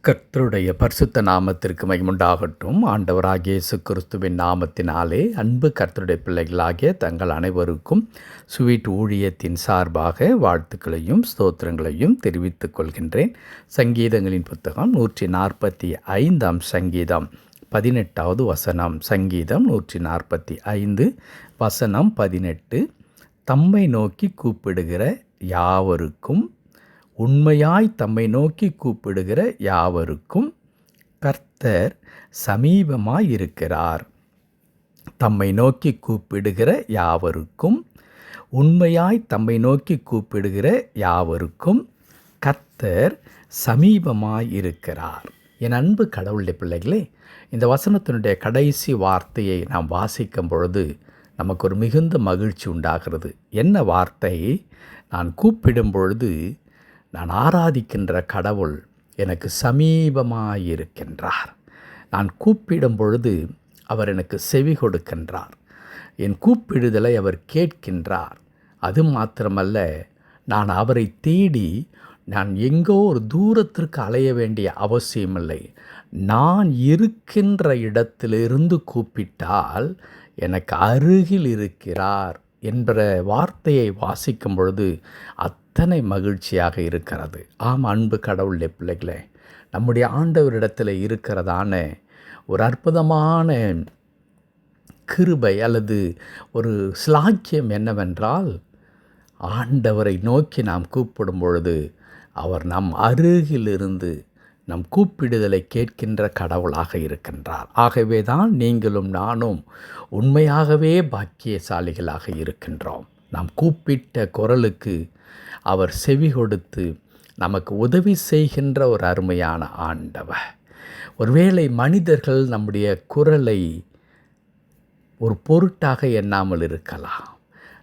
கர்த்தருடைய பரிசுத்த நாமத்திற்கு மகிமுண்டாகட்டும். ஆண்டவராகிய இயேசு கிறிஸ்துவின் நாமத்தினாலே அன்பு கர்த்தருடைய பிள்ளைகளாகிய தங்கள் அனைவருக்கும் ஸ்வீட் ஊழியத்தின் சார்பாக வாழ்த்துக்களையும் ஸ்தோத்திரங்களையும் தெரிவித்துக் கொள்கின்றேன். சங்கீதங்களின் புத்தகம் 145 சங்கீதம் 18வது வசனம். சங்கீதம் 145 வசனம் 18. தம்மை நோக்கி கூப்பிடுகிற யாவருக்கும், உண்மையாய் தம்மை நோக்கி கூப்பிடுகிற யாவருக்கும் கர்த்தர் சமீபமாயிருக்கிறார். தம்மை நோக்கி கூப்பிடுகிற யாவருக்கும், உண்மையாய் தம்மை நோக்கி கூப்பிடுகிற யாவருக்கும் கர்த்தர் சமீபமாயிருக்கிறார். என் அன்பு கடவுளுடைய பிள்ளைகளே, இந்த வசனத்தினுடைய கடைசி வார்த்தையை நாம் வாசிக்கும் பொழுது நமக்கு ஒரு மிகுந்த மகிழ்ச்சி உண்டாகிறது. என்ன வார்த்தை? நான் கூப்பிடும் பொழுது, நான் ஆராதிக்கின்ற கடவுள் எனக்கு சமீபமாயிருக்கின்றார். நான் கூப்பிடும் பொழுது அவர் எனக்கு செவி கொடுக்கின்றார். என் கூப்பிடுதலை அவர் கேட்கின்றார். அது மாத்திரமல்ல, நான் அவரை தேடி நான் எங்கோ ஒரு தூரத்திற்கு அலைய வேண்டிய அவசியமில்லை. நான் இருக்கின்ற இடத்திலிருந்து கூப்பிட்டால் எனக்கு அருகில் இருக்கிறார் என்ற வார்த்தையை வாசிக்கும் பொழுது அத்தனை மகிழ்ச்சியாக இருக்கிறது. ஆம் அன்பு கடவுளுடைய பிள்ளைகளே, நம்முடைய ஆண்டவரிடத்தில் இருக்கிறதான ஒரு அற்புதமான கிருபை அல்லது ஒரு ஸ்லாக்கியம் என்னவென்றால், ஆண்டவரை நோக்கி நாம் கூப்பிடும் பொழுது அவர் நம் அருகிலிருந்து நம் கூப்பிடுதலை கேட்கின்ற கடவுளாக இருக்கின்றார். ஆகவே தான் நீங்களும் நானும் உண்மையாகவே பாக்கியசாலிகளாக இருக்கின்றோம். நாம் கூப்பிட்ட குரலுக்கு அவர் செவி கொடுத்து நமக்கு உதவி செய்கின்ற ஒரு அருமையான ஆண்டவர். ஒருவேளை மனிதர்கள் நம்முடைய குரலை ஒரு பொருட்டாக எண்ணாமல் இருக்கலாம்.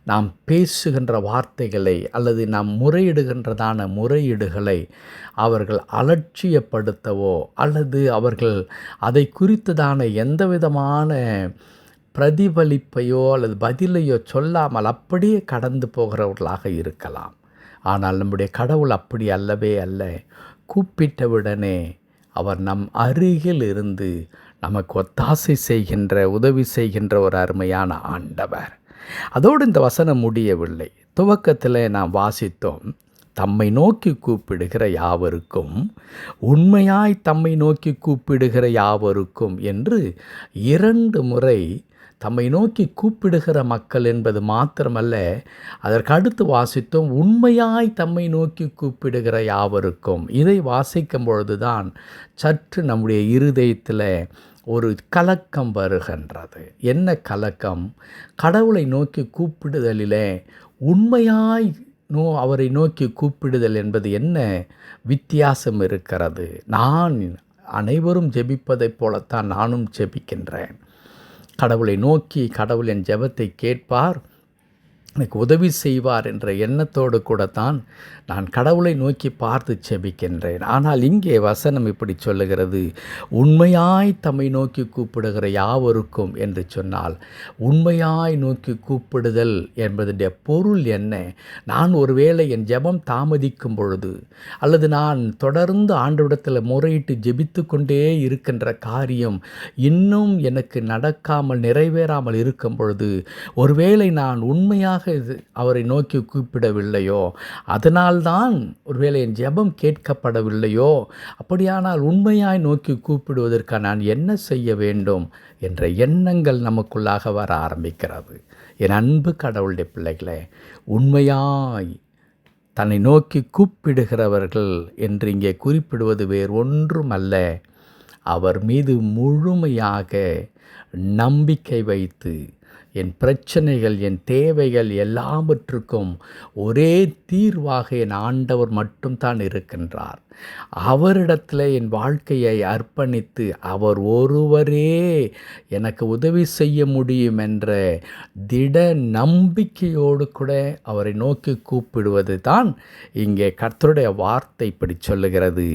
நாம் பேசுகின்ற வார்த்தைகளை அல்லது நாம் முறையிடுகின்றதான முறையீடுகளை அவர்கள் அலட்சியப்படுத்தவோ அல்லது அவர்கள் அதை குறித்ததான எந்த விதமான பிரதிபலிப்பையோ அல்லது பதிலையோ சொல்லாமல் அப்படியே கடந்து போகிறவர்களாக இருக்கலாம். ஆனால் நம்முடைய கடவுள் அப்படி அல்லவே அல்ல. கூப்பிட்டவுடனே அவர் நம் அருகில் இருந்து நமக்கு ஒத்தாசை செய்கின்ற, உதவி செய்கின்ற ஒரு அருமையான ஆண்டவர். அதோடு இந்த வசனம் முடியவில்லை. துவக்கத்தில் நாம் வாசித்தோம், தம்மை நோக்கி கூப்பிடுகிற யாவருக்கும், உண்மையாய் தம்மை நோக்கி கூப்பிடுகிற யாவருக்கும் என்று 2 முறை தம்மை நோக்கி கூப்பிடுகிற மக்கள் என்பது மாத்திரமல்ல, அதற்கு அடுத்து வாசித்தோம், உண்மையாய் தம்மை நோக்கி கூப்பிடுகிற யாவருக்கும். இதை வாசிக்கும் பொழுதுதான் சற்று நம்முடைய இருதயத்தில் ஒரு கலக்கம் வருகின்றது. என்ன கலக்கம்? கடவுளை நோக்கி கூப்பிடுதலிலே உண்மையாய் அவரை நோக்கி கூப்பிடுதல் என்பது என்ன வித்தியாசம் இருக்கிறது? நான் அனைவரும் ஜெபிப்பதைப் போலத்தான் நானும் ஜெபிக்கின்றேன். கடவுளை நோக்கி கடவுள் என் ஜெபத்தை கேட்பார், எனக்கு உதவி செய்வார் என்ற எண்ணத்தோடு கூடத்தான் நான் கடவுளை நோக்கி பார்த்து செபிக்கின்றேன். ஆனால் இங்கே வசனம் இப்படி சொல்லுகிறது, உண்மையாய் தம்மை நோக்கி கூப்பிடுகிற யாவருக்கும் என்று சொன்னால், உண்மையாய் நோக்கி கூப்பிடுதல் என்பதுடைய பொருள் என்ன? நான் ஒருவேளை என் ஜெபம் தாமதிக்கும் பொழுது அல்லது நான் தொடர்ந்து ஆண்டவரிடத்தில் முறையிட்டு ஜெபித்து கொண்டே இருக்கின்ற காரியம் இன்னும் எனக்கு நடக்காமல் நிறைவேறாமல் இருக்கும் பொழுது, ஒருவேளை நான் உண்மையாக அவரை நோக்கி கூப்பிடவில்லையோ, அதனால்தான் ஒருவேளை என் ஜெபம் கேட்கப்படவில்லையோ, அப்படியானால் உண்மையாய் நோக்கி கூப்பிடுவதற்கு நான் என்ன செய்ய வேண்டும் என்ற எண்ணங்கள் நமக்குள்ளாக வர ஆரம்பிக்கிறது. என் அன்பு கடவுளுடைய பிள்ளைகளே, உண்மையாய் தன்னை நோக்கி கூப்பிடுகிறவர்கள் என்று இங்கே குறிப்பிடுவது வேறு ஒன்றுமல்ல, அவர் மீது முழுமையாக நம்பிக்கை வைத்து என் பிரச்சனைகள், என் தேவைகள் எல்லாவற்றுக்கும் ஒரே தீர்வாக என் ஆண்டவர் மட்டும்தான் இருக்கின்றார். அவரிடத்தில் என் வாழ்க்கையை அர்ப்பணித்து அவர் ஒருவரே எனக்கு உதவி செய்ய முடியும் என்ற திட நம்பிக்கையோடு கூட அவரை நோக்கி கூப்பிடுவது தான் இங்கே கர்த்தருடைய வார்த்தை இப்படி சொல்லுகிறது,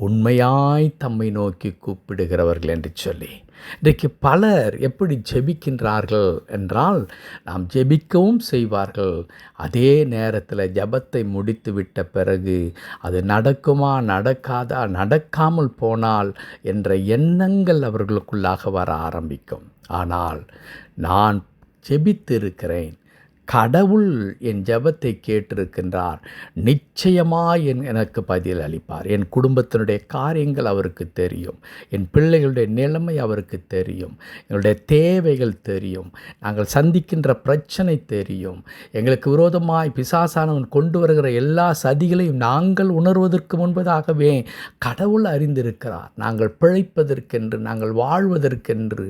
உண்மையாய் தம்மை நோக்கி கூப்பிடுகிறவர்கள் என்று சொல்லி. இன்றைக்கு பலர் எப்படி ஜெபிக்கின்றார்கள் ஏனென்றால் நாம் ஜெபிக்கவும் செய்வார்கள். அதே நேரத்தில் ஜெபத்தை முடித்து விட்ட பிறகு அது நடக்குமா நடக்காதா, நடக்காமல் போனால் என்ற எண்ணங்கள் அவர்களுக்குள்ளாக வர ஆரம்பிக்கும். ஆனால் நான் ஜெபித்திருக்கிறேன், கடவுள் என் ஜெபத்தை கேட்டிருக்கின்றார், நிச்சயமாய் எனக்கு பதில் அளிப்பார். என் குடும்பத்தினுடைய காரியங்கள் அவருக்கு தெரியும், என் பிள்ளைகளுடைய நிலைமை அவருக்கு தெரியும், எங்களுடைய தேவைகள் தெரியும், நாங்கள் சந்திக்கின்ற பிரச்சனை தெரியும், எங்களுக்கு விரோதமாய் பிசாசானவன் கொண்டு வருகிற எல்லா சதிகளையும் நாங்கள் உணர்வதற்கு முன்பதாகவே கடவுள் அறிந்திருக்கிறார். நாங்கள் பிழைப்பதற்கென்று, நாங்கள் வாழ்வதற்கென்று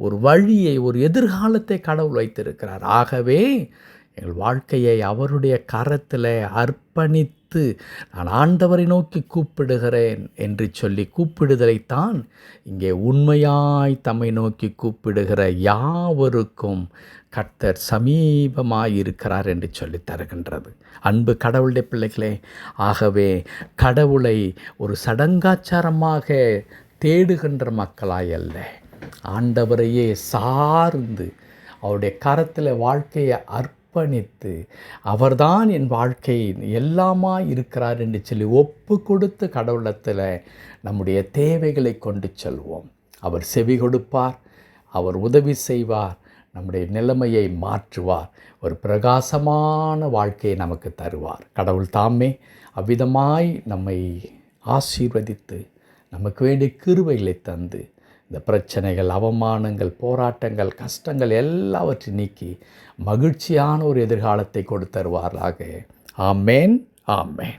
ஒரு வழியை, ஒரு எதிர்காலத்தை கடவுள் வைத்திருக்கிறார். ஆகவே எங்கள் வாழ்க்கையை அவருடைய கரத்தில் அர்ப்பணித்து நான் ஆண்டவரை நோக்கி கூப்பிடுகிறேன் என்று சொல்லி கூப்பிடுதலைத்தான் இங்கே உண்மையாய் தம்மை நோக்கி கூப்பிடுகிற யாவருக்கும் கர்த்தர் சமீபமாய் இருக்கிறார் என்று சொல்லி தருகின்றது. அன்பு கடவுளுடைய பிள்ளைகளே, ஆகவே கடவுளை ஒரு சடங்காச்சாரமாக தேடுகின்ற மக்களாய் அல்ல, ஆண்டவரையே சார்ந்து அவருடைய கரத்தில் வாழ்க்கையை அர்ப்பணித்து அவர்தான் என் வாழ்க்கை எல்லாமா இருக்கிறார் என்று சொல்லி ஒப்பு கொடுத்து கடவுளத்தில் நம்முடைய தேவைகளை கொண்டு செல்வோம். அவர் செவி கொடுப்பார், அவர் உதவி செய்வார், நம்முடைய நிலைமையை மாற்றுவார், ஒரு பிரகாசமான வாழ்க்கையை நமக்கு தருவார். கடவுள் தாமே அவ்விதமாய் நம்மை ஆசீர்வதித்து நமக்கு வேண்டிய கிருபைகளை தந்து இந்த பிரச்சனைகள், அவமானங்கள், போராட்டங்கள், கஷ்டங்கள் எல்லாவற்றையும் நீக்கி மகிழ்ச்சியான ஒரு எதிர்காலத்தை கொடுத்தருவார்களாக. ஆமேன், ஆமேன்.